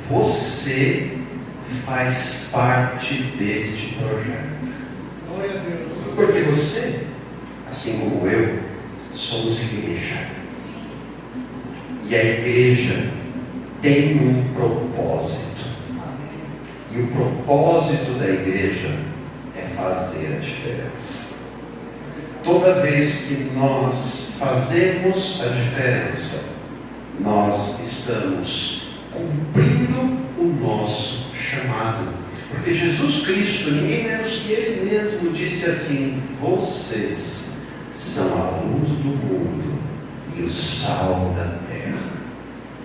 você faz parte deste projeto. Glória a Deus. Porque você, assim como eu, somos igreja. E a igreja tem um propósito. E o propósito da igreja é fazer a diferença. Toda vez que nós fazemos a diferença, nós estamos cumprindo o nosso chamado. Porque Jesus Cristo, ninguém menos que Ele mesmo, disse assim: vocês são a luz do mundo e o sal da terra.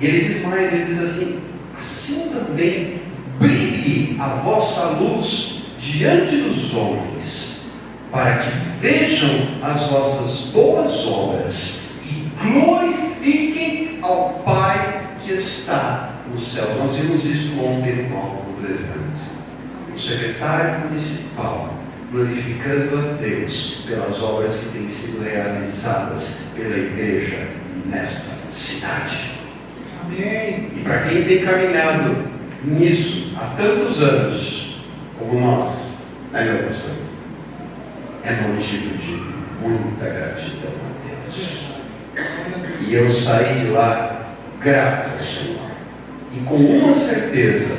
E Ele diz mais, Ele diz assim também brilhe a vossa luz diante dos homens, para que vejam as vossas boas obras e glorifiquem ao Pai que está no céu. Nós vimos isso ontem no palco do evento. O secretário municipal glorificando a Deus pelas obras que têm sido realizadas pela igreja nesta cidade. Amém. E para quem tem caminhado nisso há tantos anos, como nós, né, meu pastor? É motivo de muita gratidão a Deus. E eu saí de lá grato ao Senhor. E com uma certeza,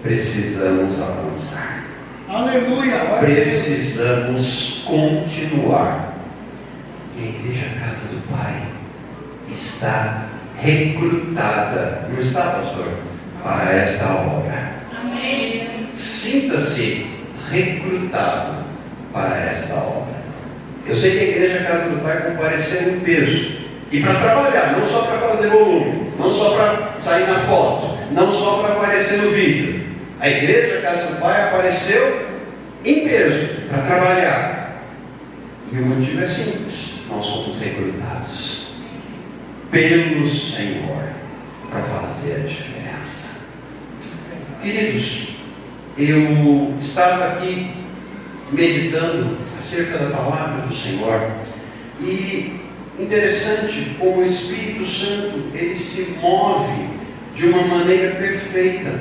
precisamos avançar. Aleluia. Precisamos continuar. E a Igreja Casa do Pai está recrutada, não está, pastor? Para esta obra. Amém. Sinta-se recrutado para esta obra. Eu sei que a Igreja Casa do Pai compareceu em peso. E para trabalhar, não só para fazer volume, não só para sair na foto, não só para aparecer no vídeo. A Igreja Casa do Pai apareceu em peso para trabalhar. E o motivo é simples: nós somos recrutados pelo Senhor para fazer a diferença. Queridos, eu estava aqui meditando acerca da palavra do Senhor, e interessante como o Espírito Santo ele se move de uma maneira perfeita,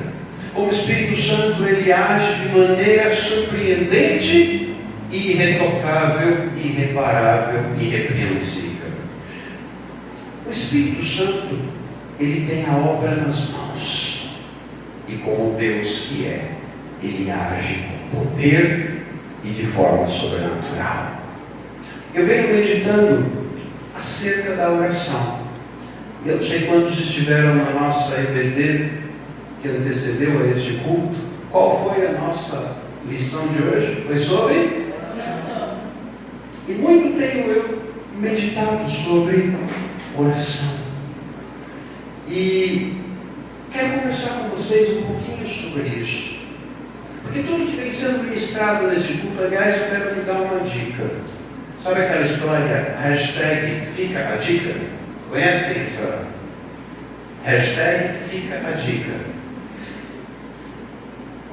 como o Espírito Santo ele age de maneira surpreendente, irretocável, irreparável, irrepreensível. O Espírito Santo ele tem a obra nas mãos, e como Deus que é, ele age com poder e de forma sobrenatural. Eu venho meditando acerca da oração. Eu não sei quantos estiveram na nossa EBD que antecedeu a este culto. Qual foi a nossa lição de hoje? Foi sobre oração. E muito tenho eu meditado sobre oração. E quero conversar com vocês um pouquinho sobre isso. Porque tudo que vem sendo ministrado nesse culto, aliás, eu quero lhe dar uma dica. Sabe aquela história, hashtag fica a dica? Conhecem essa? Hashtag fica a dica.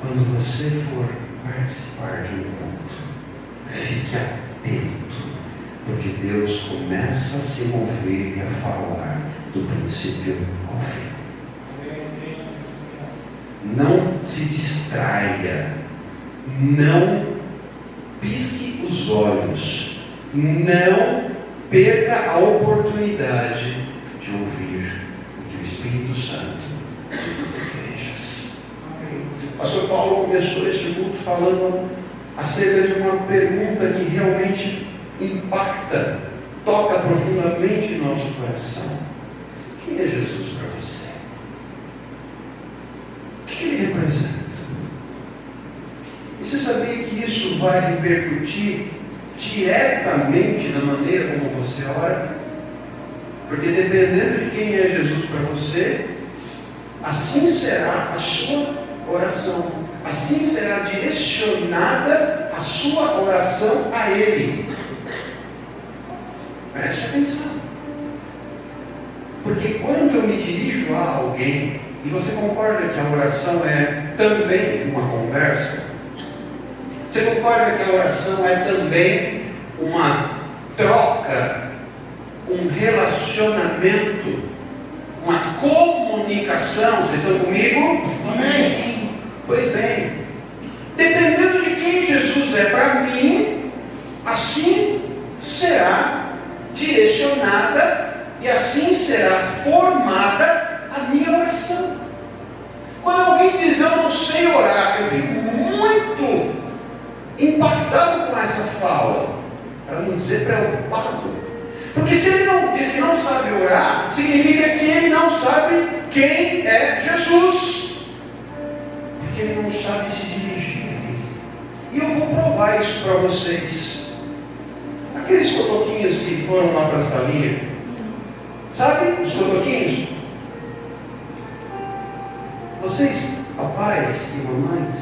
Quando você for participar de um culto, fique atento, porque Deus começa a se mover e a falar do princípio ao fim. Não se distraia, não pisque os olhos, não perca a oportunidade de ouvir o que o Espírito Santo diz às igrejas. O pastor Paulo começou este culto falando acerca de uma pergunta que realmente impacta, toca profundamente em nosso coração. Quem é Jesus para você? O que ele representa? E você sabia que isso vai repercutir diretamente na maneira como você ora? Porque dependendo de quem é Jesus para você, assim será a sua oração, assim será direcionada a sua oração a Ele. Preste atenção, porque quando eu me dirijo a alguém, e você concorda que a oração é também uma conversa? Você concorda que a oração é também uma troca, um relacionamento, uma comunicação edificação. Vocês estão comigo? Amém. Pois bem, dependendo de quem Jesus é para mim, assim será direcionada e assim será formada a minha oração. Quando alguém diz eu não sei orar, eu fico muito impactado com essa fala, para não dizer preocupado. Porque se ele não diz que não sabe orar, significa que ele não sabe quem é Jesus. Porque ele não sabe se dirigir a ele. E eu vou provar isso para vocês. Aqueles cotoquinhos que foram lá para a salinha, sabe os cotoquinhos? Vocês, papais e mamães,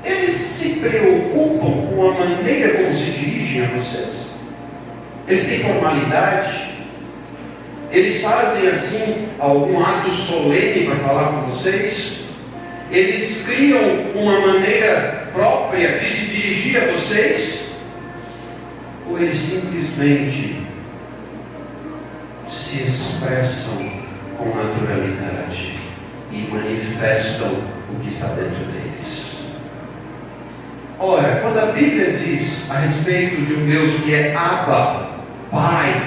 eles se preocupam com a maneira como se dirigem a vocês? Eles têm formalidade? Eles fazem assim algum ato solene para falar com vocês? Eles criam uma maneira própria de se dirigir a vocês? Ou eles simplesmente se expressam com naturalidade e manifestam o que está dentro deles? Ora, quando a Bíblia diz a respeito de um Deus que é Abba, Pai,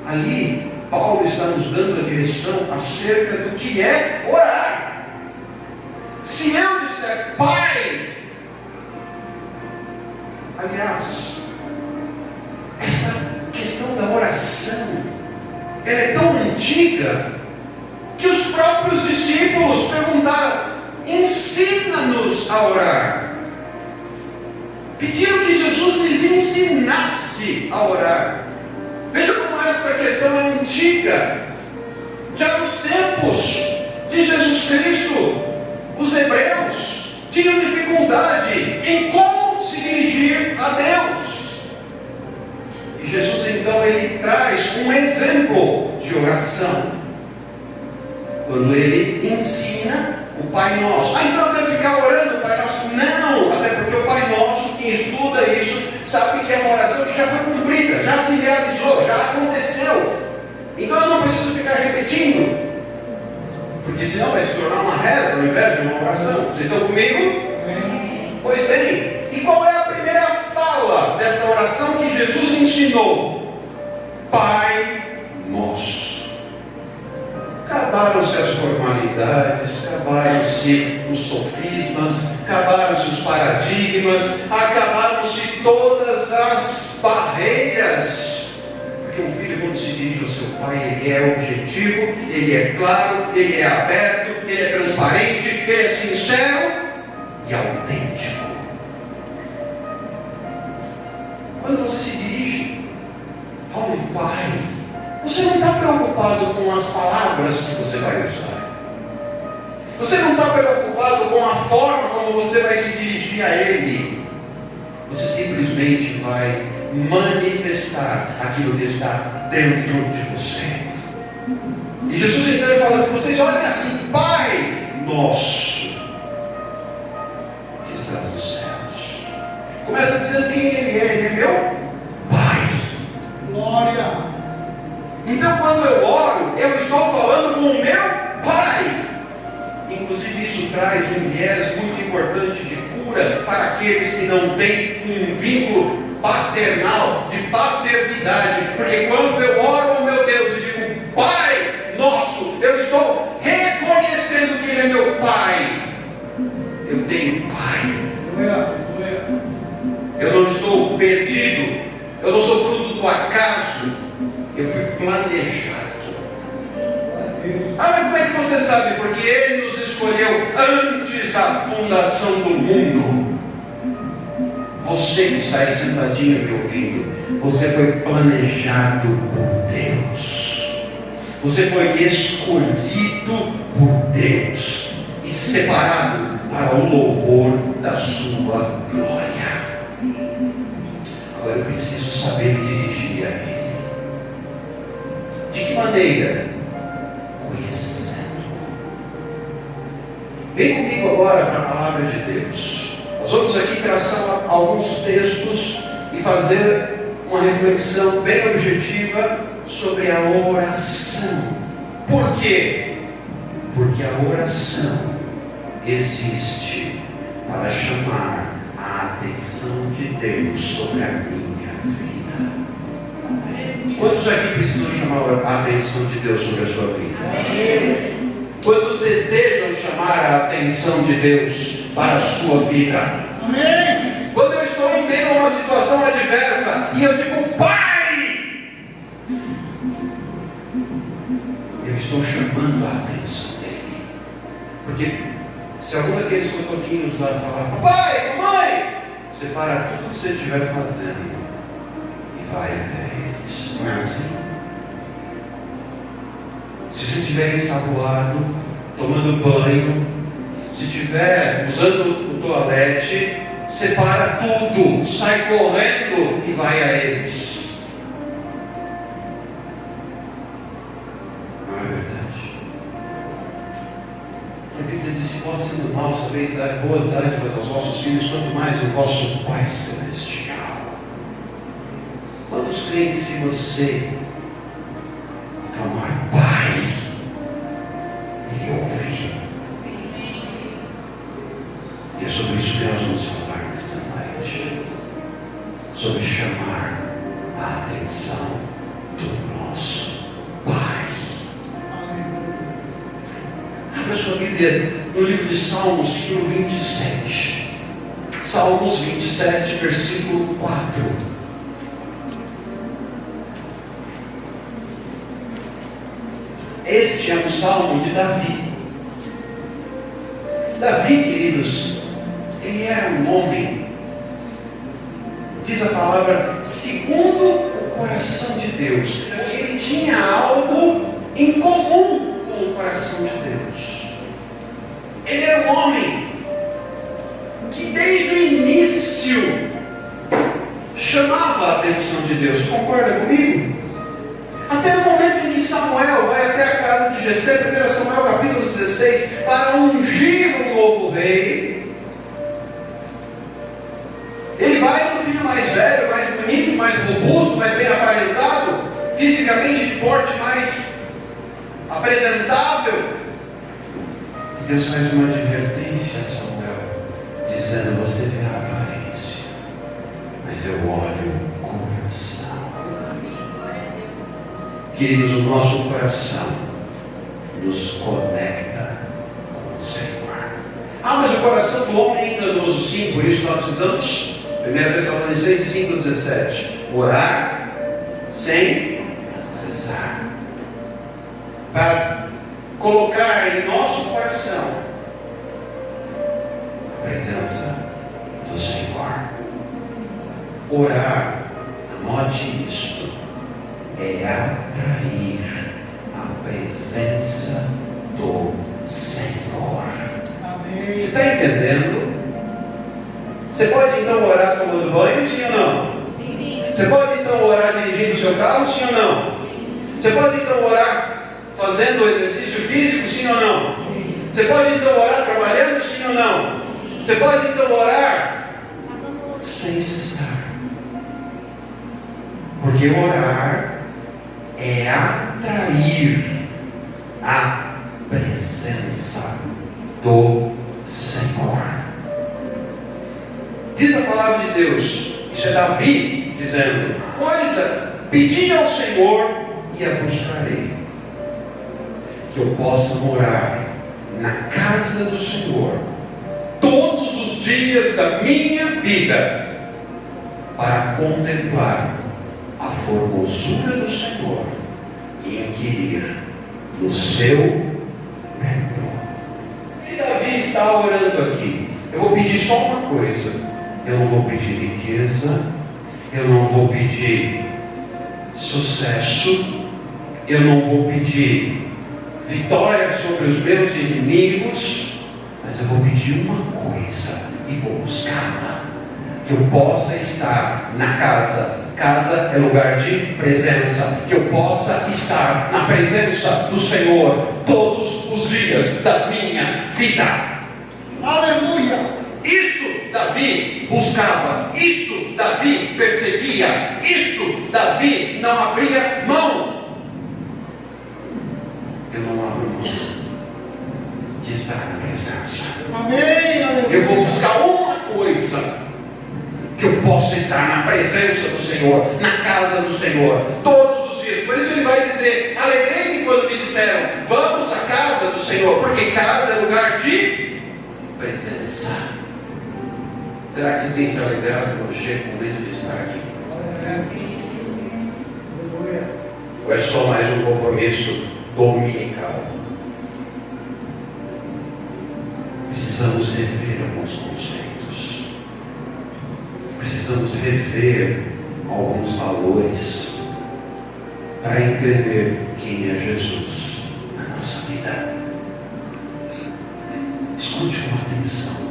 ali Paulo está nos dando a direção acerca do que é orar. Se eu disser Pai, aliás, essa questão da oração, ela é tão antiga, que os próprios discípulos perguntaram: ensina-nos a orar. Pediram que Jesus lhes ensinasse a orar. Veja como essa questão é antiga. Já nos tempos de Jesus Cristo, os hebreus tinham dificuldade em como se dirigir a Deus. E Jesus então ele traz um exemplo de oração, quando ele ensina o Pai Nosso. Então eu devo ficar orando o Pai Nosso? Não, até porque o Pai Nosso, quem estuda isso, sabe que é uma oração que já foi cumprida, já se realizou, já aconteceu. Então eu não preciso ficar repetindo, porque senão vai se tornar uma reza ao invés de uma oração. Vocês estão comigo? Pois bem, e qual é a primeira fala dessa oração que Jesus ensinou? Pai Nosso. Acabaram-se as formalidades, acabaram-se os sofismas, acabaram-se os paradigmas, acabaram-se todas as barreiras. Porque o filho, quando se dirige ao seu pai, ele é objetivo, ele é claro, ele é aberto, ele é transparente, ele é sincero e autêntico. Quando você se dirige ao Pai, você não está preocupado com as palavras que você vai usar. Você não está preocupado com a forma como você vai se dirigir a Ele. Você simplesmente vai manifestar aquilo que está dentro de você. E Jesus então fala assim: vocês olhem assim, Pai Nosso que está nos céus. Começa dizendo quem Ele é. Ele é meu Pai. Glória. Então quando eu oro, eu estou falando com o meu Pai. Inclusive isso traz um viés muito importante de cura para aqueles que não têm um vínculo paternal, de paternidade. Porque quando eu oro ao meu Deus e digo Pai Nosso, eu estou reconhecendo que Ele é meu Pai. Eu tenho Pai. Eu não estou perdido. Eu não sou fruto do acaso. Eu fui planejado. Mas como é que você sabe? Porque Ele nos escolheu antes da fundação do mundo. Você que está aí sentadinho me ouvindo, você foi planejado por Deus. Você foi escolhido por Deus e separado para o louvor da sua glória. Agora eu preciso saber dirigir a Ele. De que maneira? Conhecendo. Vem comigo agora para a palavra de Deus. Nós vamos aqui traçar alguns textos e fazer uma reflexão bem objetiva sobre a oração. Por quê? Porque a oração existe para chamar a atenção de Deus sobre a minha vida. Quantos aqui precisam chamar a atenção de Deus sobre a sua vida? Quantos desejam chamar a atenção de Deus para a sua vida? Amém. Quando eu estou em meio a uma situação adversa e eu digo, Pai, eu estou chamando a atenção dele. Porque se algum daqueles cotoquinhos lá falar, papai, mamãe, você para tudo que você estiver fazendo e vai até eles. Não é assim? Se você estiver ensaboado, tomando banho, se estiver usando o toalete, você para tudo, sai correndo e vai a eles. Não é verdade? A Bíblia diz: se vós sendo maus sabeis dar boas dádivas aos vossos filhos, quanto mais o vosso Pai Celestial. Quantos creem que se você clamar Pai, Ele ouve? E é sobre isso que nós vamos falar nesta noite. Sobre chamar a atenção do nosso Pai. Abra sua Bíblia no livro de Salmos, no 27. Salmos 27, versículo 4. Este é um salmo de Davi. Davi, queridos, ele era um homem, diz a palavra, segundo o coração de Deus, porque ele tinha algo em comum com o coração de Deus. Ele era um homem que desde o início chamava a atenção de Deus. Concorda comigo? Até o momento em que Samuel vai até a casa de Jessé, 1 Samuel capítulo 16, para ungir um novo rei. Ele vai no filho mais velho, mais bonito, mais robusto, mais bem aparentado, fisicamente de porte mais apresentável. E Deus faz uma advertência a Samuel, dizendo: você vê a aparência, mas eu olho o coração. Queridos, o nosso coração nos conecta com o Senhor. Mas o coração do homem é enganoso. Sim, por isso nós precisamos, 1 Tessalonicenses 5,17, orar sem cessar, para colocar em nosso coração a presença do Senhor. Orar, anote isto, é atrair a presença do Senhor. Amém. Você está entendendo? Você pode então orar tomando banho, sim ou não? Sim. Você pode então orar dirigindo o seu carro, sim ou não? Você pode então orar fazendo exercício físico, sim ou não? Você pode então orar trabalhando, sim ou não? Você pode então orar sem cessar. Porque orar é atrair a presença do Senhor. Diz a palavra de Deus, isso é Davi dizendo: coisa, pedi ao Senhor e a buscarei, que eu possa morar na casa do Senhor todos os dias da minha vida, para contemplar a formosura do Senhor e inquirir no seu templo. E Davi está orando aqui. Eu vou pedir só uma coisa. Eu não vou pedir riqueza, eu não vou pedir sucesso, eu não vou pedir vitória sobre os meus inimigos, mas eu vou pedir uma coisa e vou buscá-la: que eu possa estar na casa. Casa é lugar de presença. Que eu possa estar na presença do Senhor todos os dias da minha vida. Aleluia. Isso Davi buscava, isto Davi perseguia, isto Davi não abria mão. Eu não abro mão de estar na presença. Amém. Aleluia. Eu vou buscar uma coisa, que eu possa estar na presença do Senhor, na casa do Senhor, todos os dias. Por isso ele vai dizer: alegrei-me quando me disseram, vamos à casa do Senhor, porque casa é lugar de presença. Será que você tem se alegrado quando chega o momento de estar aqui? Ou é só mais um compromisso dominical? Precisamos rever alguns conceitos. Precisamos rever alguns valores para entender quem é Jesus na nossa vida. Escute com atenção.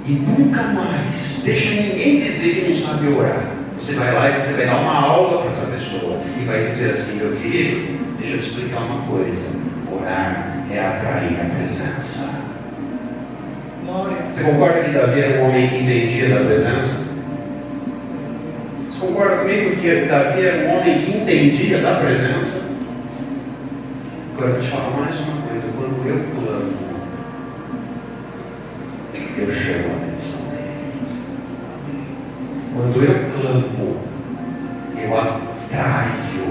E nunca mais deixa ninguém dizer que não sabe orar. Você vai lá e você vai dar uma aula para essa pessoa e vai dizer assim: meu querido, deixa eu te explicar uma coisa. Orar é atrair a presença. Você concorda que Davi era um homem que entendia da presença? Você concorda comigo que Davi era um homem que entendia da presença? Agora eu vou te falar mais uma coisa. Quando eu clamo, eu chamo a atenção dele. Quando eu clamo, eu atraio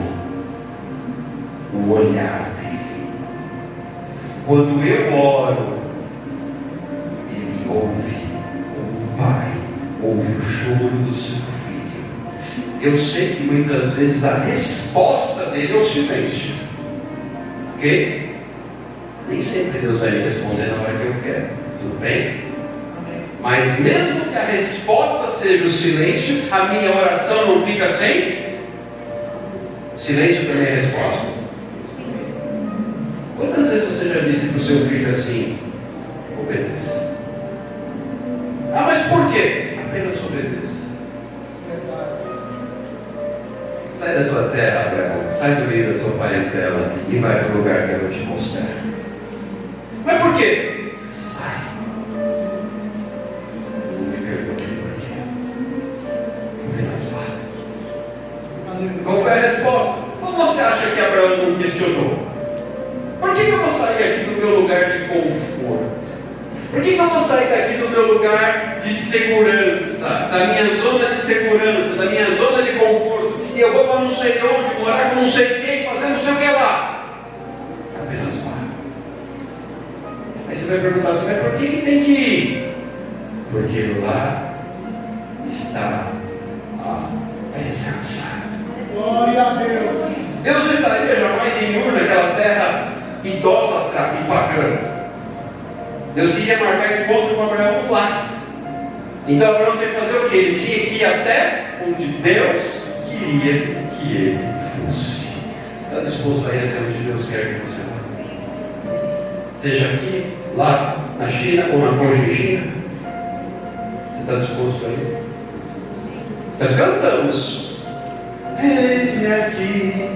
o olhar dele. Quando eu oro, ele ouve, como o pai ouve o choro do seu filho. Eu sei que muitas vezes a resposta dele é o silêncio. Ok? Nem sempre Deus vai me responder na hora que eu quero. Tudo bem? Mas mesmo que a resposta seja o silêncio, a minha oração não fica sem silêncio também é resposta. Quantas vezes você já disse para o seu filho assim: obedeça? Ah, mas por quê? Apenas obedeça. Sai da tua terra, Abraão, sai do meio da tua parentela e vai para o lugar que eu vou te mostrar. Mas por quê? Qual foi a resposta? Ou você acha que Abraão não questionou? Por que eu vou sair aqui do meu lugar de conforto? Por que eu vou sair daqui do meu lugar de segurança, da minha zona de segurança, da minha zona de conforto, e eu vou para não sei onde, morar com não sei quem, fazer não sei o que lá? Apenas vá. Aí você vai perguntar assim: mas por que tem que ir? Porque lá está a presença. Glória a Deus. Deus não estaria jamais em Ur, naquela terra idólatra e pagã. Deus queria marcar encontro com Abraão lá. Então Abraão tinha que fazer o quê? Ele tinha que ir até onde Deus queria que ele fosse. Você está disposto a ir até onde Deus quer que você vá? Seja aqui, lá, na China ou na Argentina. Você está disposto a ir? Nós cantamos: eis-me aqui,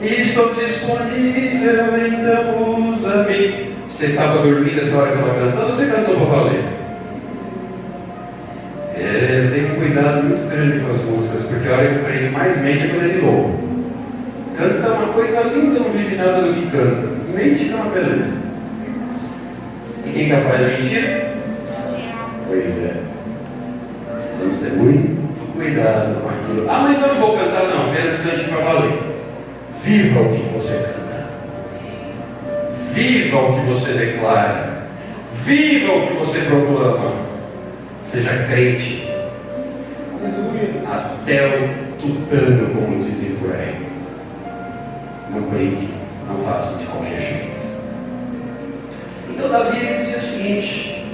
estou disponível, então usa-me. Você estava dormindo essa hora que estava cantando, ou você cantou para valer? Tem um cuidado muito grande com as músicas, porque a hora que prende mais mente é quando ele louva. Canta uma coisa linda, não vive nada do que canta. Mente é uma beleza. E quem é capaz de mentir? Pois é. Precisamos ter muito cuidado com aquilo. Ah, mas eu não vou cantar, não. Apenas cante para valer. Viva o que você canta. Viva o que você declara. Viva o que você proclama. Seja crente. Aleluia. Até o tutano, como dizem por aí. Não brinque. Não faça de qualquer jeito. Então Davi dizia o seguinte: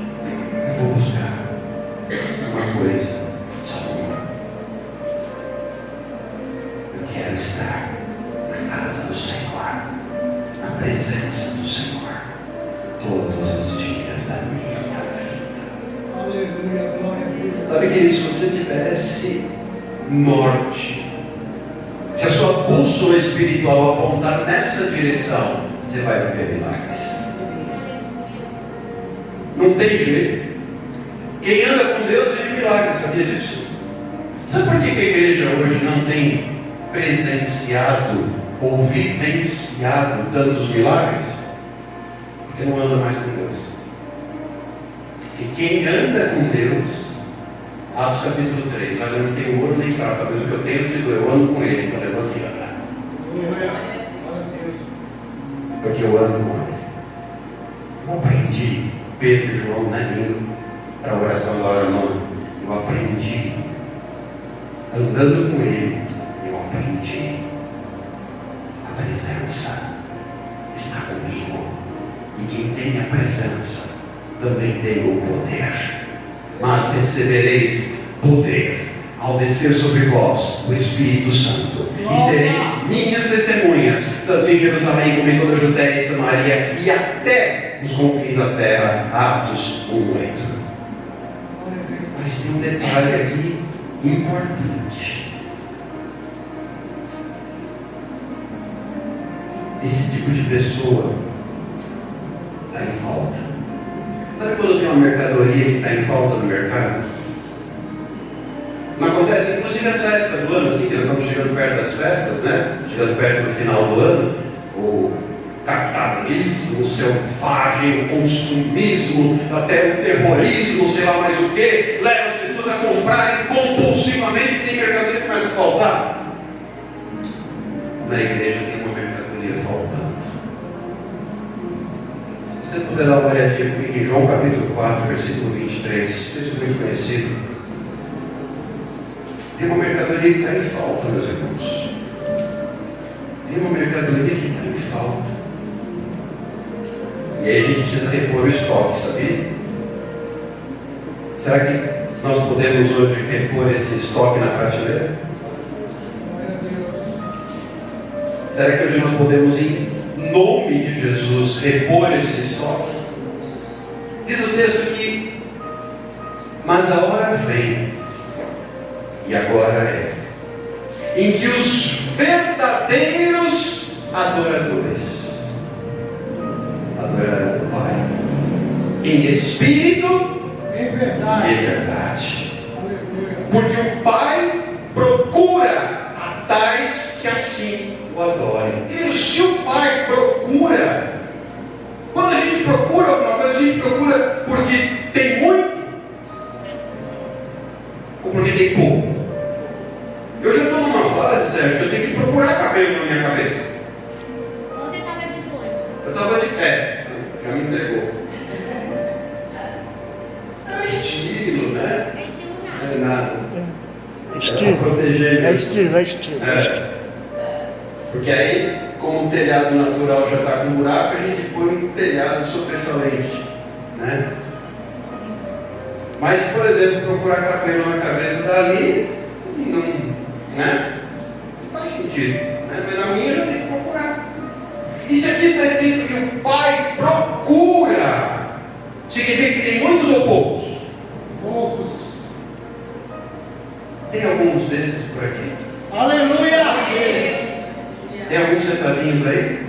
eu vou buscar uma coisa, só uma. Eu quero estar na casa do Senhor, na presença do Senhor, todos os dias da minha vida. Aleluia. Glória a Deus. Sabe, querido, se você tivesse norte, se a sua bússola espiritual apontar nessa direção, você vai viver milagres. Não tem jeito. Quem anda com Deus vive milagres, sabia disso? Sabe por que a igreja hoje não tem presenciado ou vivenciado tantos milagres? porque não anda mais com Deus. E quem anda com Deus, Atos capítulo 3, olha, eu não tenho ouro nem prata, mas o que eu tenho eu te dou, eu ando com Ele, então levante e anda. Porque eu ando com Ele. Eu aprendi, Pedro e João, né, lindo, para a oração da hora nona. Eu aprendi, andando com Ele, eu aprendi. A presença está comigo. E quem tem a presença também tem o poder. Mas recebereis poder ao descer sobre vós o Espírito Santo, e sereis minhas testemunhas, tanto em Jerusalém como em toda a Judéia e Samaria e até os confins da terra. Atos 1:8. Mas tem um detalhe aqui importante. Esse tipo de pessoa está em falta. Sabe quando tem uma mercadoria que está em falta no mercado? Não acontece, inclusive nessa época do ano, assim, que nós estamos chegando perto das festas, né? Chegando perto do final do ano, o capitalismo selvagem, o consumismo, até o terrorismo, sei lá mais o que, leva as pessoas a comprarem compulsivamente e tem mercadoria que começa a faltar. Na igreja tem uma mercadoria faltando. Se você puder dar uma olhadinha comigo em João capítulo 4, versículo 23, texto muito conhecido. Tem uma mercadoria que está em falta, meus irmãos. Tem uma mercadoria que está em falta. E aí a gente precisa repor o estoque, sabia? Será que nós podemos hoje repor esse estoque na prateleira? Será que hoje nós podemos, em nome de Jesus, repor esse estoque? Diz o texto que, mas a hora vem, e agora é, em que os verdadeiros adoradores adorarão o Pai em espírito e em verdade. Porque o Pai procura a tais que assim o adorem. E se o Pai procura, quando a gente procura alguma coisa, a gente procura porque tem muito ou porque tem pouco? Eu já estou numa fase, Sérgio, que eu tenho que procurar cabelo na minha cabeça. Ontem estava de noiva. Eu estava de pé, já me entregou. É o estilo, né? É estilo Não é nada. nada. É estilo. Proteger É estilo, é estilo. É. Porque aí, como o telhado natural já está com buraco, a gente põe um telhado sobressalente, né? Mas, por exemplo, procurar cabelo na cabeça dali, não, né? Não faz sentido, né? Mas na minha já tem que procurar. E se aqui está escrito que o Pai procura, significa que tem muitos ou poucos? Poucos. Tem alguns desses por aqui? Aleluia! Tem alguns sentadinhos aí?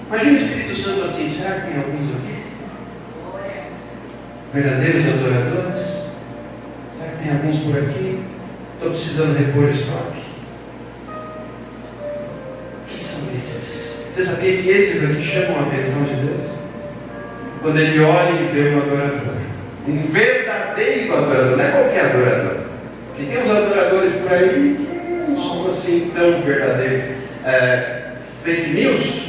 Imagina o Espírito Santo assim, será que tem alguns aqui? Verdadeiros adoradores? Será que tem alguns por aqui? Estou precisando repor estoque. Quem são esses? Você sabia que esses aqui chamam a atenção de Deus? Quando Ele olha e vê um adorador. Um verdadeiro adorador, não é qualquer adorador. Porque tem uns adoradores por aí que não são assim tão verdadeiros. Fake news?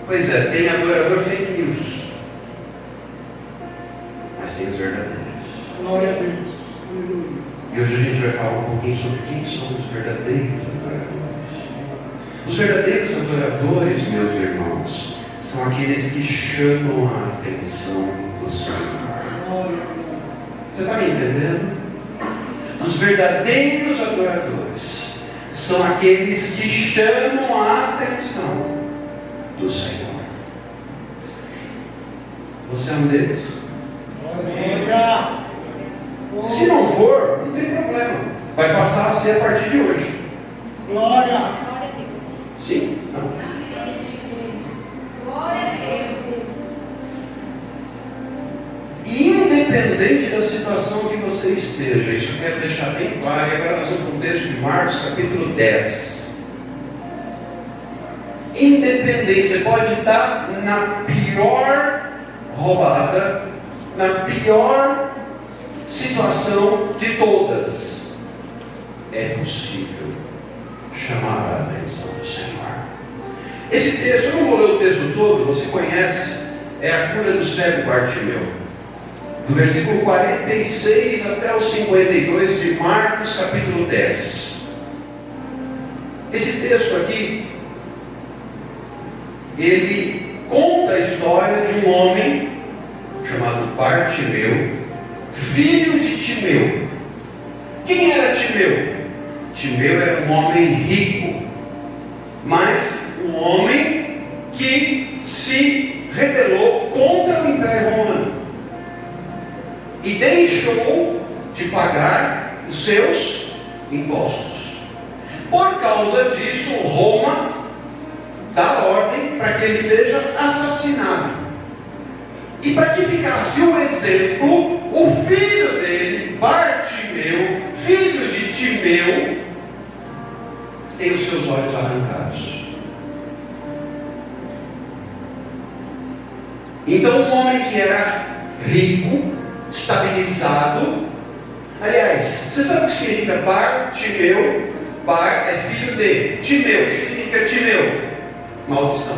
Pois é, tem adorador fake news. Mas tem os verdadeiros. Glória a Deus. Aleluia. E hoje a gente vai falar um pouquinho sobre quem são os verdadeiros adoradores. Os verdadeiros adoradores, meus irmãos, são aqueles que chamam a atenção do Senhor. Você está me entendendo? Os verdadeiros adoradores são aqueles que chamam a atenção do Senhor. Você é um deles? Aleluia. Se não for, não tem problema. Vai passar a ser a partir de hoje. Glória. Glória a Deus. Sim? Não. Glória a Deus. Independente da situação que você esteja, isso eu quero deixar bem claro. E agora nós vamos para o texto de Marcos, capítulo 10. independente. Você pode estar na pior roubada, na pior situação de todas. É possível chamar a atenção do Senhor. Esse texto, eu não vou ler o texto todo, você conhece, é a cura do cego Bartimeu. Do versículo 46 até o 52 de Marcos, capítulo 10. Esse texto aqui, ele conta a história de um homem chamado Bartimeu, filho de Timeu. Quem era Timeu? Timeu era um homem rico, mas um homem que se rebelou contra o Império Romano e deixou de pagar os seus impostos. Por causa disso, Roma dá ordem para que ele seja assassinado. E para que ficasse um exemplo, o filho dele, Bartimeu, filho de Timeu, tem os seus olhos arrancados. Então, um homem que era rico, estabilizado, aliás, você sabe o que significa Bartimeu? Bar é filho de Timeu. O que significa Timeu? Maldição.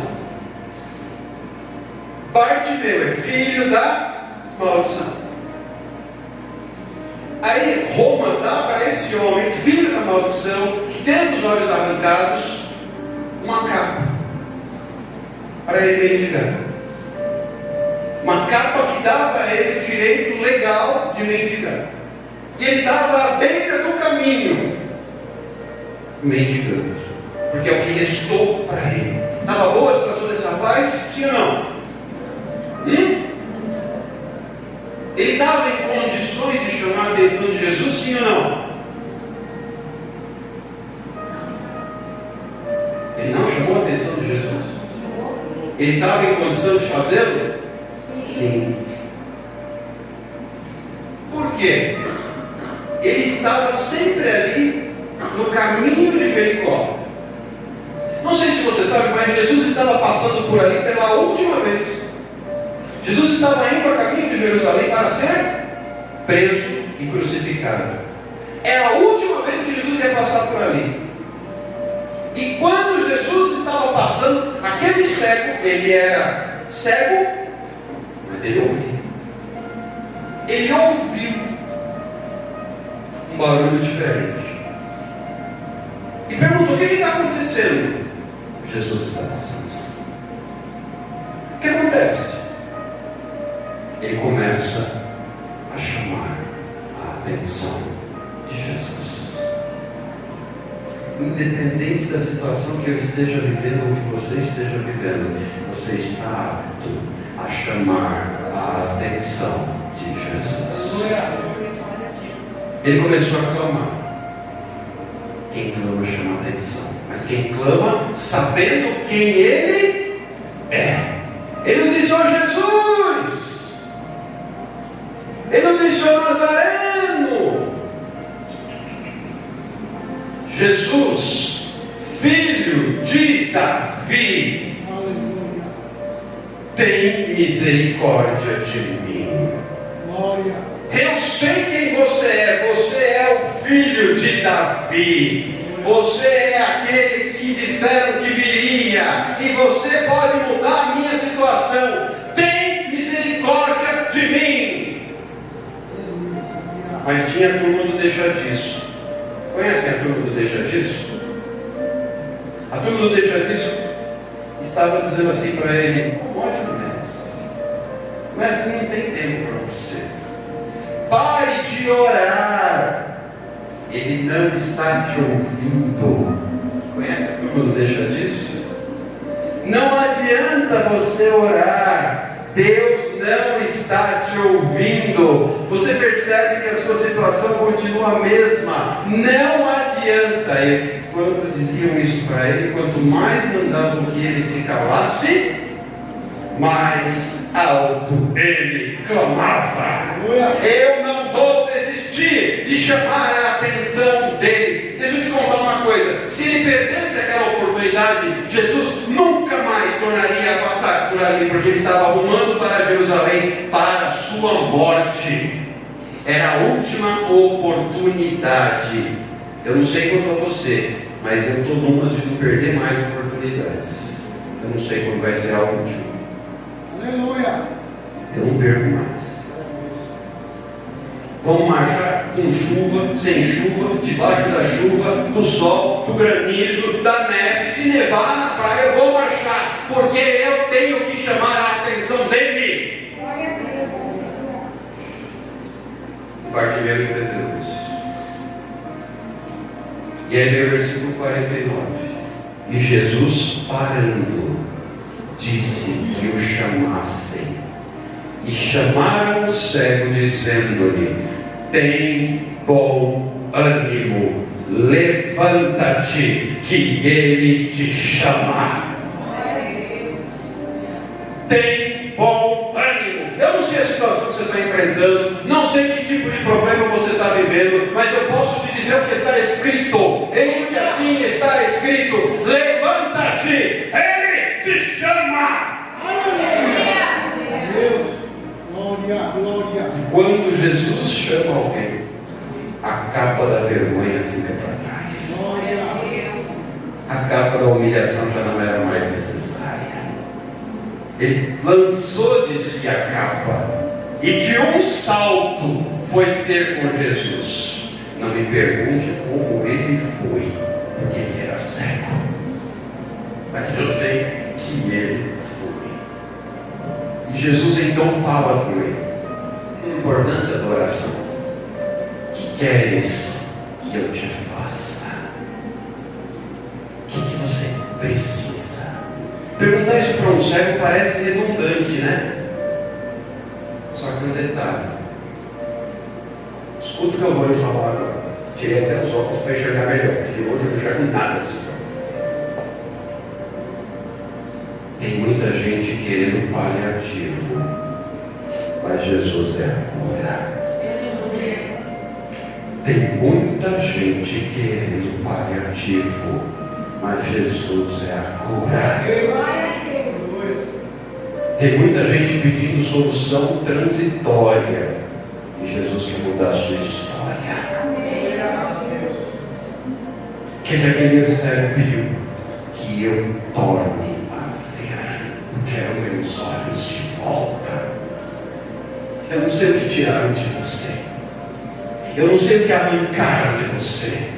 Bartimeu é filho da maldição. Aí Roma dá para esse homem, filho da maldição, que tem os olhos arrancados, uma capa para ele mendigar. Uma capa que dava a ele o direito legal de mendigar. E ele estava à beira do caminho, mendigando, porque é o que restou para ele. Estava boa a situação desse rapaz? Sim ou não? Ele estava em condições de chamar a atenção de Jesus? Sim ou não? Ele não chamou a atenção de Jesus? Ele estava em condição de fazê-lo? Sim. Por quê? Ele estava sempre ali no caminho de Jericó. Não sei se você sabe, mas Jesus estava passando por ali pela última vez. Jesus estava indo a caminho de Jerusalém para ser preso e crucificado. É a última vez que Jesus ia passar por ali. E quando Jesus estava passando, aquele cego, ele era cego, mas ele ouvia. Ele ouviu um barulho diferente. E perguntou: o que está acontecendo? Jesus está passando. O que acontece? Ele começa a chamar a atenção de Jesus. Independente da situação que eu esteja vivendo ou que você esteja vivendo, você está apto a chamar a atenção de Jesus. Ele começou a clamar. Quem clama chama a atenção, mas quem clama sabendo quem ele é. Ele não disse: ó Jesus, ele não disse: ó Nazareno. Jesus, filho de Davi, tem misericórdia de mim. Eu sei quem você é o filho de Davi, você é aquele que disseram que viria, e você pode mudar a minha situação. Tem misericórdia de mim. Mas tinha a turma do deixa disso. Conhecem a turma do deixa disso? A turma do deixa disso estava dizendo assim para ele: olha, mestre, não tem tempo para você. Pare de orar. Ele não está te ouvindo. Conhece a turma do deixa disso? Não adianta você orar. Deus não está te ouvindo. Você percebe que a sua situação continua a mesma. Não adianta. E quando diziam isso para ele, quanto mais mandavam que ele se calasse, mais alto ele clamava. Eu não vou desistir de chamar a atenção dele. Deixa eu te contar uma coisa: se ele perdesse aquela oportunidade, Jesus nunca ali, porque ele estava arrumando para Jerusalém para a sua morte. Era a última oportunidade. Eu não sei quanto a você, mas eu estou numas de não perder mais oportunidades. Eu não sei quando vai ser a última. Aleluia. Eu não perco mais. Vamos marchar com chuva, sem chuva, debaixo da chuva, do sol, do granizo, da neve. Se nevar na praia, eu vou marchar, porque eu tenho que chamar a atenção dele. O Bartimeu entendeu isso. E aí vem o versículo 49. E Jesus, parando, disse que o chamassem. E chamaram o cego, dizendo-lhe: tem bom ânimo, levanta-te, que ele te chama. Tem bom ânimo. Eu não sei a situação que você está enfrentando, não sei que tipo de problema você está vivendo, mas eu posso te dizer o que está escrito. Eis que assim está escrito: levanta-te, ele te chama. Glória, glória. Quando Jesus chama alguém, a capa da vergonha fica para trás. Glória. A capa da humilhação já não era mais necessária. Ele lançou de si a capa e de um salto foi ter com Jesus. Não me pergunte como ele foi, porque ele era cego, mas eu sei que ele foi. E Jesus então fala com ele. A importância da oração. Que queres que eu te faça? O que você precisa? Perguntar isso para um cego parece redundante, né? Só que um detalhe. Escuta o que eu vou lhe falar agora. Tirei até os óculos para enxergar melhor, porque hoje eu não enxergo nada desses óculos. Tem muita gente querendo paliativo, mas Jesus é a cura. Tem muita gente querendo paliativo, mas Jesus é a cura. Tem muita gente pedindo solução transitória, e Jesus quer mudar a sua história. Que aquele cego pediu? Que eu torne a ver. Eu quero meus olhos de volta. Eu não sei o que tiraram de você. Eu não sei o que arrancaram de você.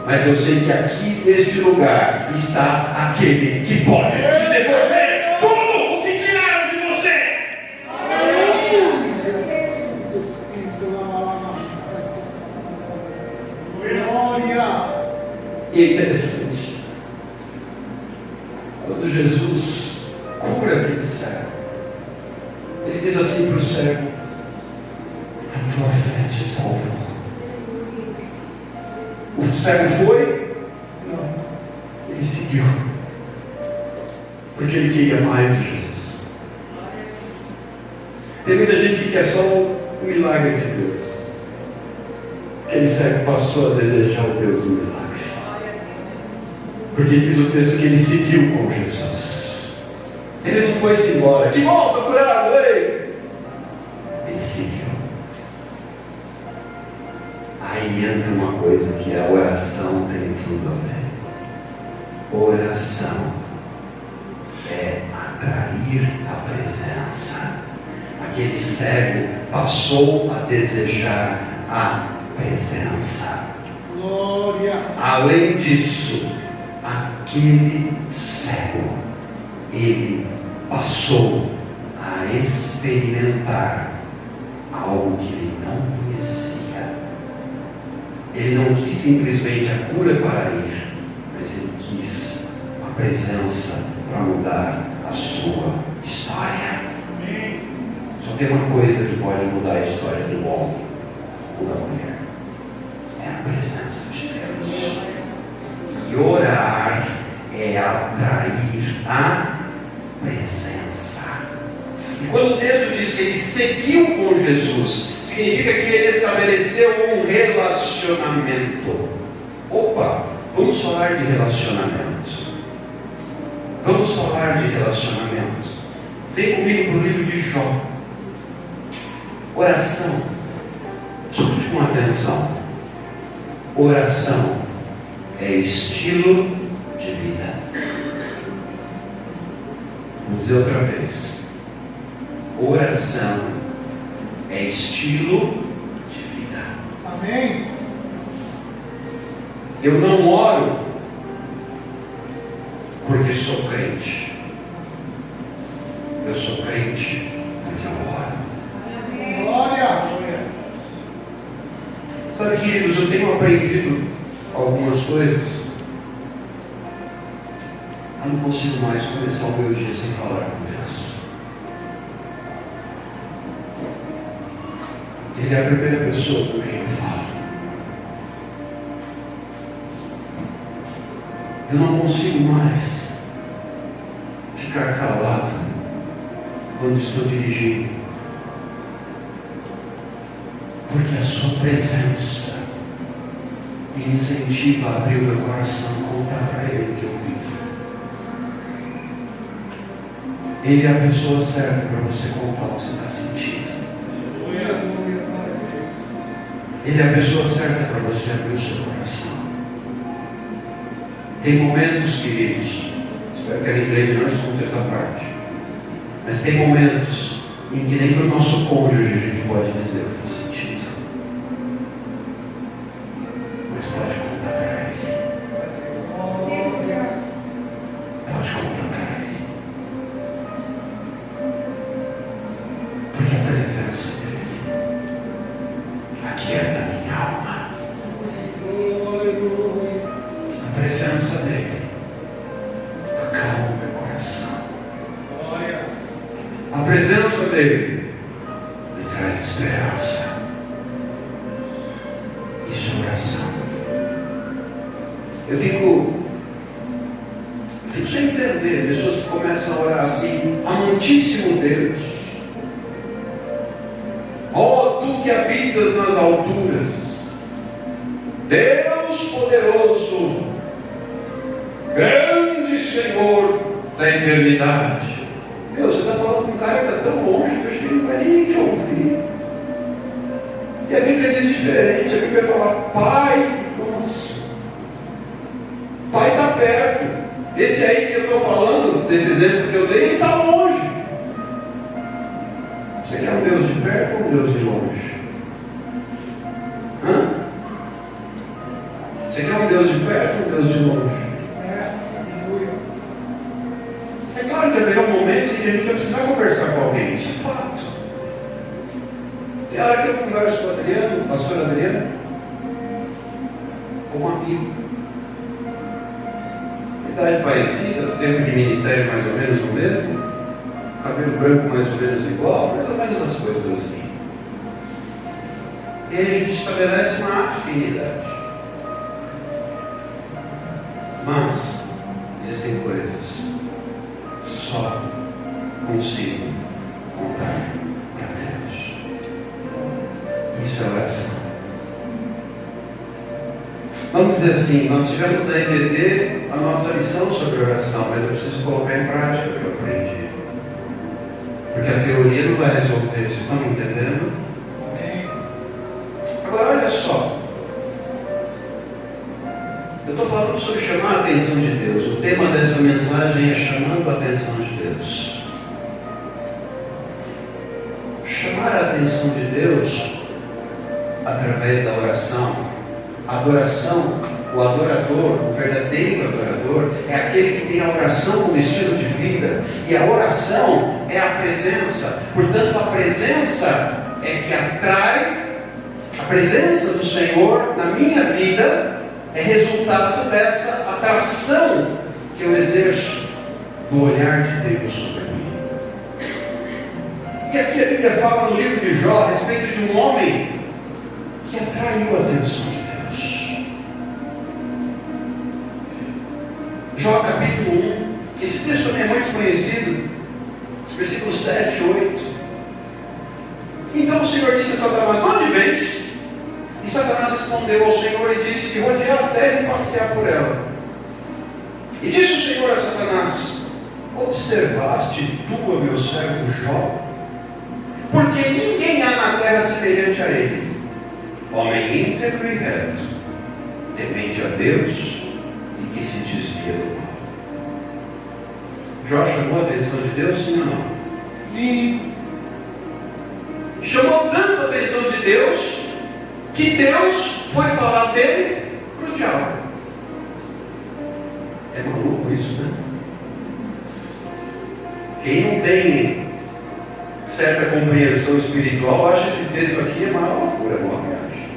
Mas eu sei que aqui neste lugar está aquele que pode te devolver tudo o que tiraram de você. Glória. E é interessante. Quando Jesus cura aquele cego, ele diz assim para o cego: a tua fé te salvou. O cego foi? Não. Ele seguiu. Porque ele queria mais de Jesus. Tem muita gente que quer só o milagre de Deus. Aquele cego passou a desejar o Deus do milagre. Porque diz o texto que ele seguiu com Jesus. Ele não foi-se embora. Que bom, estou curado, ei! Ele seguiu. Aí entra uma coisa que a oração tem tudo a ver. Oração é atrair a presença. Aquele cego passou a desejar a presença. Glória. Além disso, aquele cego, ele passou a experimentar algo que ele não conhecia. Ele não quis simplesmente a cura para ir, mas ele quis a presença para mudar a sua história. Só tem uma coisa que pode mudar a história do homem ou da mulher: é a presença de Deus. E orar é atrair a presença. E quando o texto diz que ele seguiu com Jesus, significa que ele estabeleceu um relacionamento. Opa, vamos falar de relacionamento. Vamos falar de relacionamento. Vem comigo para o livro de Jó. Oração. Escute com atenção. Oração é estilo de vida. Vou dizer outra vez. Oração é estilo de vida. Amém. Eu não oro porque sou crente. Eu sou crente porque eu oro. Glória. Sabe, queridos, eu tenho aprendido algumas coisas. Eu não consigo mais começar o meu dia sem falar com Deus. Ele é a primeira pessoa com quem eu falo. Eu não consigo mais ficar calado quando estou dirigindo, porque a sua presença me incentiva a abrir o meu coração e contar para Ele que eu vivo. Ele é a pessoa certa para você contar o que você está sentindo. Ele é a pessoa certa para você abrir o seu coração. Tem momentos, queridos, espero que a igreja não escute essa parte, mas tem momentos em que nem para o nosso cônjuge a gente pode dizer o que está sentindo. Mas pode contar para Ele. Pode contar para Ele. Porque a presença dEle aquieta a minha alma. A presença dEle acalma o meu coração. A presença dEle me traz esperança. Isso é oração. Eu fico sem entender pessoas que começam a orar assim: amantíssimo Deus, ó tu que habitas nas alturas, Deus poderoso, grande Senhor da eternidade. Meu, você está falando com um cara que está tão longe que eu acho que ele não vai nem te ouvir. E a Bíblia diz diferente. A Bíblia fala: Pai. Nossa, Pai está perto. Esse aí que eu estou falando, desse exemplo que eu dei, ele está longe. Você quer um Deus de perto ou um Deus de longe? Hã? Você quer um Deus de perto ou um Deus de longe? É claro que haverá momentos em que a gente vai precisar conversar com alguém, isso é fato. Tem hora que eu converso com o Adriano, o pastor Adriano, com um amigo. Idade parecida, tempo de ministério mais ou menos o mesmo, cabelo branco mais ou menos igual, mais ou menos as coisas assim. E aí a gente estabelece uma afinidade. Mas existem coisas só consigo contar para Deus. Isso é oração. Vamos dizer assim, nós tivemos na EBD a nossa lição sobre oração, mas eu preciso colocar em prática o que eu aprendi. Porque a teoria não vai resolver, vocês estão me entendendo? Agora olha só. Eu estou falando sobre chamar a atenção de Deus. O tema dessa mensagem é chamando a atenção de Deus. Chamar a atenção de Deus através da oração. A adoração, o adorador, o verdadeiro adorador, é aquele que tem a oração como estilo de vida. E a oração é a presença. Portanto, a presença é que atrai. A presença do Senhor na minha vida é resultado dessa atração que eu exerço do olhar de Deus sobre mim. E aqui a Bíblia fala no livro de Jó a respeito de um homem que atraiu a atenção de Deus. Jó capítulo 1, esse texto também é muito conhecido, versículos 7 e 8. Então o Senhor disse a Satanás: de onde vens? E Satanás respondeu ao Senhor e disse: de rodear a terra e passear por ela. E disse o Senhor a Satanás: observaste tu, ó meu servo Jó? Porque ninguém há na terra semelhante a ele, homem íntegro e reto, temente a Deus e que se desvia do mal. Jó chamou a atenção de Deus, sim ou não? Sim. Chamou tanto a atenção de Deus, que Deus foi falar dele para o diabo. É maluco isso, né? Quem não tem certa compreensão espiritual acha esse texto aqui é uma loucura, uma viagem.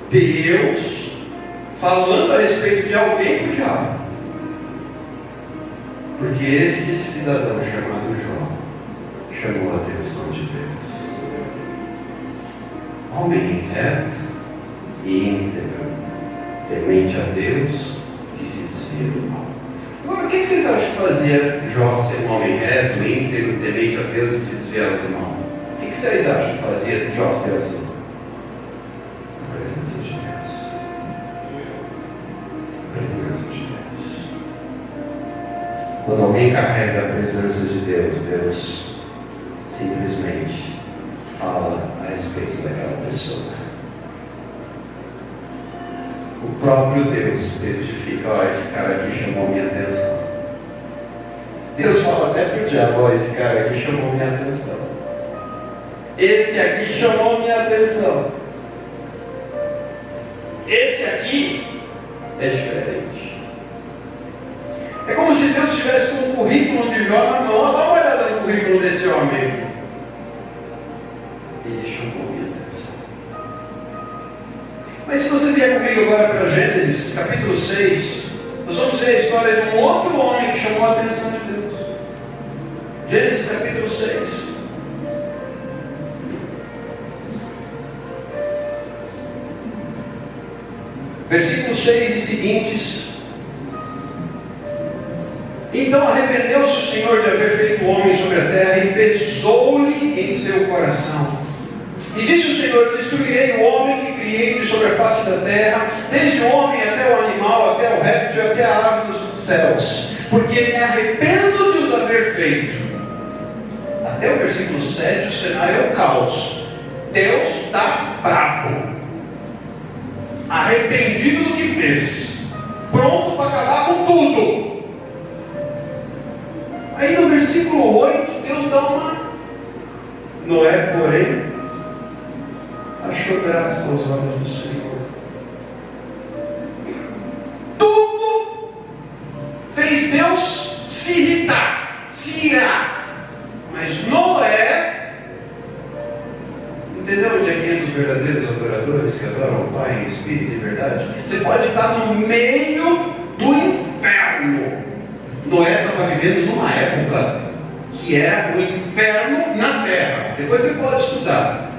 Deus falando a respeito de alguém para o diabo. Porque esse cidadão chamado Jó chamou a atenção de Deus. Homem reto e íntegro, temente a Deus, que se desvia do mal. Agora, o que vocês acham que fazia Jó ser um homem reto, íntegro, temente a Deus e que se desviava do mal? O que vocês acham que fazia Jó ser assim? A presença de Deus. A presença de Deus. Quando alguém carrega a presença de Deus, Deus simplesmente fala a respeito daquela pessoa. O próprio Deus testifica: ó, esse cara aqui chamou minha atenção. Deus fala até para o diabo: ó, esse cara aqui chamou minha atenção. Esse aqui chamou minha atenção. Esse aqui é diferente. É como se Deus estivesse com o currículo de Jó na mão. Dá uma olhada no currículo desse homem aqui. Ele chamou minha atenção. Mas se você vier comigo agora para Gênesis, capítulo 6, nós vamos ver a história de um outro homem que chamou a atenção de Deus. Gênesis capítulo 6. Versículos 6 e seguintes. Então arrependeu-se o Senhor de haver feito o homem sobre a terra e pesou-lhe em seu coração. E disse o Senhor: eu destruirei o homem que criei sobre a face da terra, desde o homem até o animal, até o réptil, até a ave dos céus, porque me arrependo de os haver feito. Até o versículo 7, o cenário é o caos. Deus está bravo, arrependido do que fez, pronto para acabar com tudo. Aí no versículo 8, Deus dá uma... Noé, porém, achou graça aos olhos do Senhor. Tudo fez Deus se irritar, se irar. Mas Noé, entendeu onde é que entra os verdadeiros adoradores que adoram o Pai em espírito e verdade? Você pode estar no meio do inferno. Noé estava vivendo numa época que era o inferno na terra. Depois você pode estudar.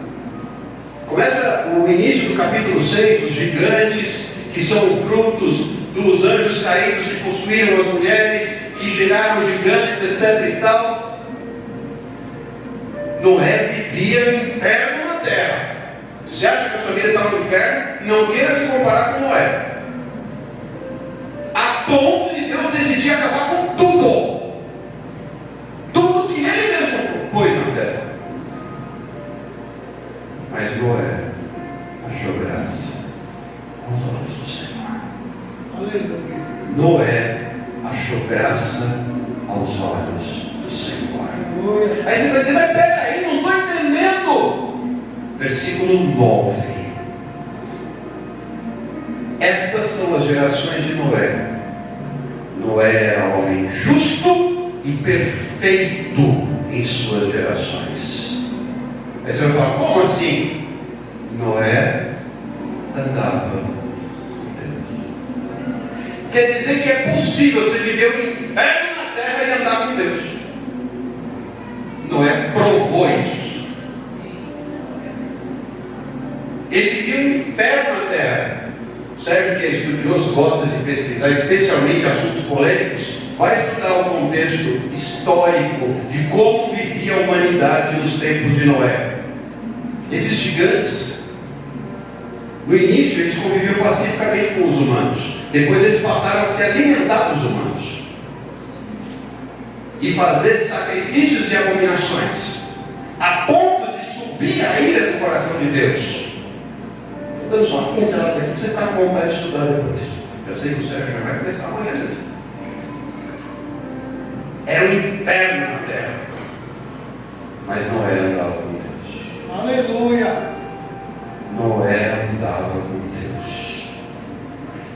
Começa o início do capítulo 6, os gigantes, que são frutos dos anjos caídos que possuíram as mulheres, que geraram gigantes, etc. e tal. Noé vivia no inferno na terra. Você acha que a sua vida está no inferno? Não queira se comparar com Noé. A ponto de Deus decidir acabar com tudo. Tudo que Ele mesmo pôs na terra. Mas Noé achou graça aos olhos do Senhor. Aleluia. Noé achou graça aos olhos do Senhor. Aí você vai dizer: mas peraí, não estou entendendo. Versículo 9. Estas são as gerações de Noé. Noé era homem justo e perfeito em suas gerações. Aí você vai falar: como assim? Noé andava com Deus. Quer dizer que é possível você viver o inferno na terra e andar com Deus. Noé provou isso. Ele vivia o inferno na terra. Sérgio, que é estudioso, gosta de pesquisar, especialmente assuntos polêmicos, vai estudar o contexto histórico de como vivia a humanidade nos tempos de Noé. Esses gigantes, no início, eles conviviam pacificamente com os humanos. Depois eles passaram a se alimentar dos humanos. e fazer sacrifícios e abominações, a ponto de subir a ira do coração de Deus. Estou dando só uma pincelada aqui para você ficar com vontade de estudar depois. Eu sei que o Sérgio já vai começar amanhã. Era o inferno na terra, mas Noé andava com Deus. Aleluia. Noé andava com Deus.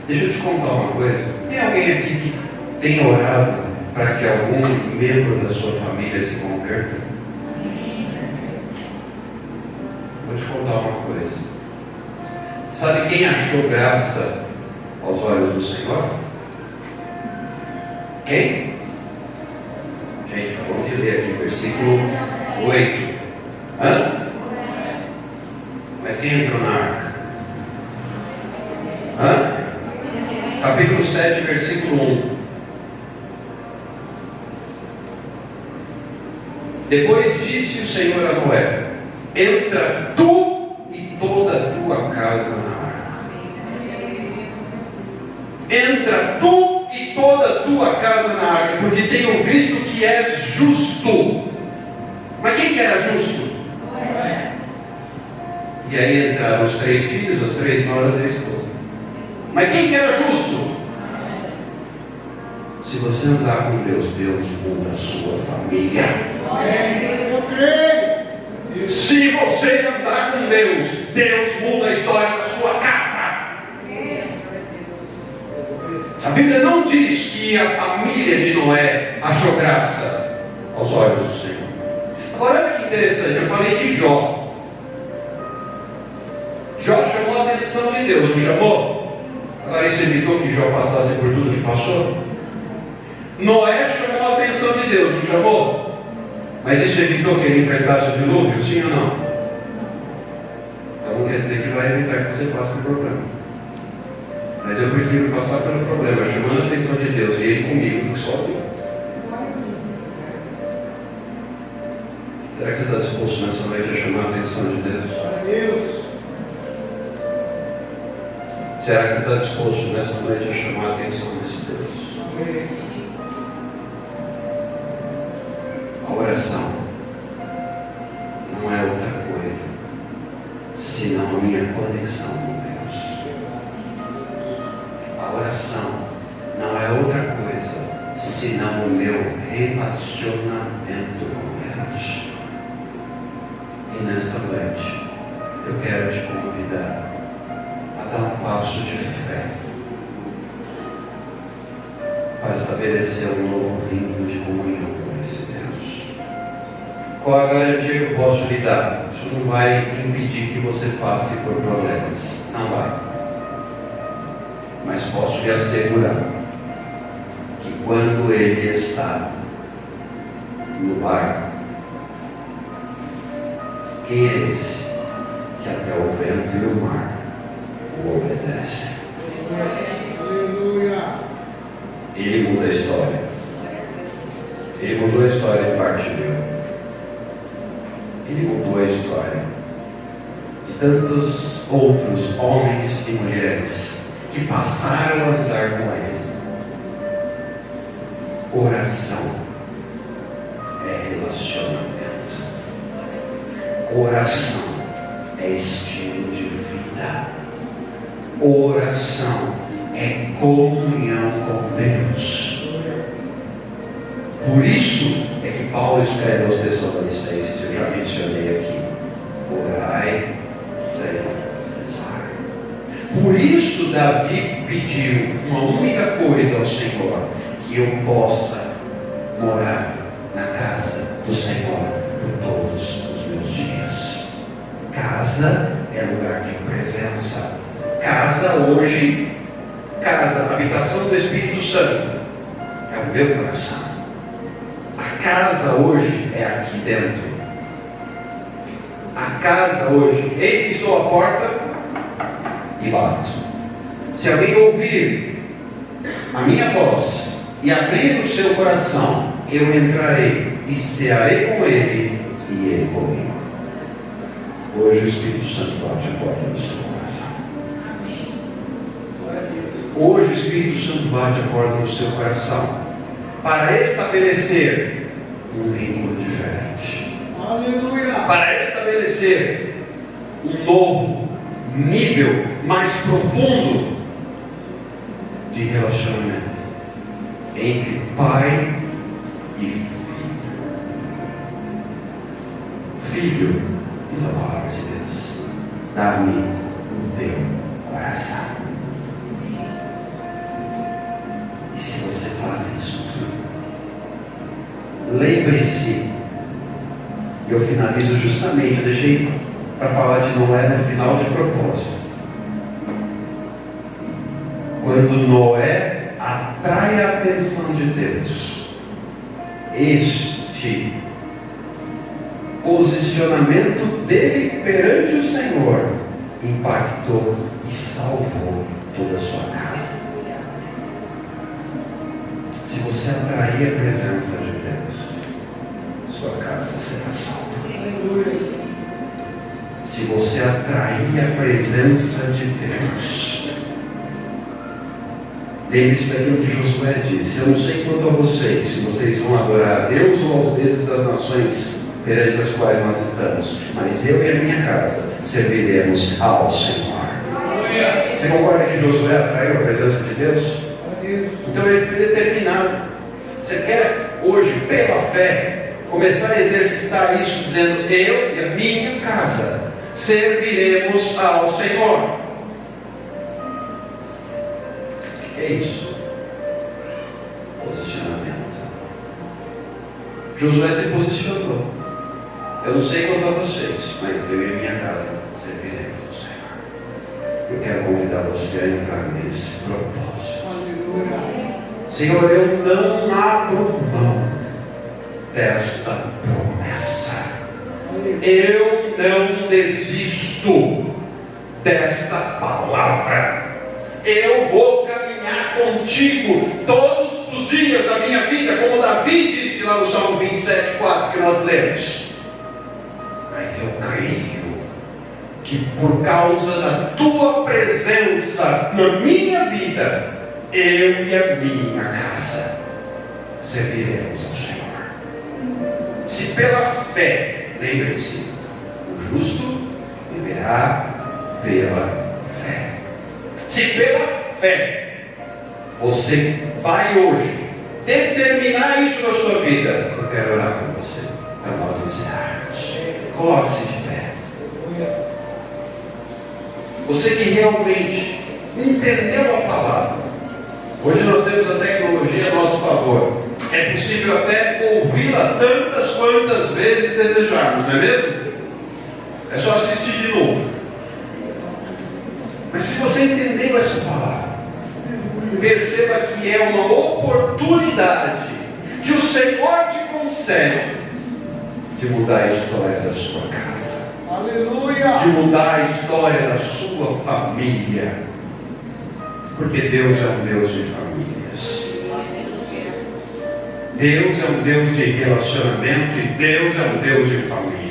Deixa eu te contar uma coisa. Tem alguém aqui que tem orado para que algum membro da sua família se converta? Vou te contar uma coisa. Sabe quem achou graça aos olhos do Senhor? Quem? Gente, acabamos de ler aqui, versículo 8. Hã? Mas quem entrou na arca? Hã? Capítulo 7, versículo 1. Depois disse o Senhor a Noé: entra tu e toda a tua casa na arca. Entra tu e toda a tua casa na arca, porque tenho visto que és justo. Mas quem que era justo? E aí entraram os 3 filhos, as 3 noras e a esposa. Mas quem que era justo? Se você andar com Deus, Deus muda a sua família. Eu creio. Se você andar com Deus, Deus muda a história da sua casa. A Bíblia não diz que a família de Noé achou graça aos olhos do Senhor. Agora olha que interessante, eu falei de Jó. Jó chamou a atenção de Deus, não chamou? Agora isso evitou que Jó passasse por tudo que passou? Noé chamou a atenção de Deus, não chamou? Mas isso evitou que ele enfrentasse o dilúvio, sim ou não? Então não quer dizer que vai evitar que você passe por problema. Mas eu prefiro passar pelo problema, chamando a atenção de Deus e Ele comigo, do que sozinho. Será que você está disposto nessa noite a chamar a atenção de Deus? Deus. Será que você está disposto nessa noite a chamar a atenção desse Deus? Amém. A oração não é outra coisa senão a minha conexão com Deus. A oração não é outra coisa senão o meu relacionamento com Deus. E nesta noite eu quero te convidar a dar um passo de fé para estabelecer um novo vínculo de comunhão com esse Deus. Qual a garantia que eu posso lhe dar? Isso não vai impedir que você passe por problemas. Não vai. Mas posso lhe assegurar que quando Ele está no barco, quem é esse que até o vento e o mar o obedecem? Aleluia. Ele muda a história. Ele mudou a história de Bartimeu. Ele mudou a história de tantos outros homens e mulheres que passaram a andar com Ele. Oração é relacionamento. Oração é estilo de vida. Oração é comunhão com Deus. Por isso é que Paulo escreve aos Tessalonicenses, eu já mencionei aqui: orai sem cessar. Por isso Davi pediu uma única coisa ao Senhor: que eu possa morar na casa do Senhor por todos os meus dias. Casa é lugar de presença. Casa hoje, casa, habitação do Espírito Santo, é o meu coração. A casa hoje é aqui dentro. A casa hoje, eis que estou à porta e bato. Se alguém ouvir a minha voz e abrir o seu coração, eu entrarei e cearei com ele e ele comigo. Hoje o Espírito Santo bate a porta do seu coração. Hoje o Espírito Santo bate a porta do seu coração. para estabelecer um vínculo diferente, Aleluia. para estabelecer um novo nível mais profundo de relacionamento entre pai e filho. Filho, diz a palavra de Deus, dá-me o teu coração. E se você faz isso, lembre-se, eu finalizo justamente, eu deixei para falar de Noé no final de propósito. Quando Noé atrai a atenção de Deus, este posicionamento dele perante o Senhor impactou e salvou toda a sua casa. Se você atrair a presença de Deus, sua casa será salva. Aleluia. Se você atrair a presença de Deus, lembre-se daquilo que Josué disse: eu não sei quanto a vocês, se vocês vão adorar a Deus ou aos deuses das nações perante as quais nós estamos, mas eu e a minha casa serviremos ao Senhor. Aleluia. Você concorda que Josué atraiu a presença de Deus? Então ele foi determinado. Você quer hoje, pela fé, começar a exercitar isso, dizendo: eu e a minha casa serviremos ao Senhor. O que é isso? Posicionamento. Josué se posicionou. Eu não sei quanto a vocês, mas eu e a minha casa serviremos ao Senhor. Eu quero convidar você a entrar nesse propósito. Aleluia. Senhor, eu não abro mão desta promessa. Eu não desisto desta palavra. Eu vou caminhar contigo todos os dias da minha vida, como Davi disse lá no Salmo 27:4 que nós lemos. Mas eu creio que por causa da tua presença na minha vida, eu e a minha casa serviremos ao Senhor. Se pela fé, lembre-se, o justo viverá pela fé. Se pela fé você vai hoje determinar isso na sua vida, eu quero orar com você para nós encerrarmos. Coloque-se de pé. Você que realmente entendeu a palavra. Hoje nós temos a tecnologia a nosso favor. É possível até ouvi-la tantas quantas vezes desejarmos, não é mesmo? É só assistir de novo. Mas se você entendeu essa palavra, perceba que é uma oportunidade que o Senhor te concede de mudar a história da sua casa, Aleluia. de mudar a história da sua família, porque Deus é um Deus de famílias. Deus é um Deus de relacionamento e Deus é um Deus de família.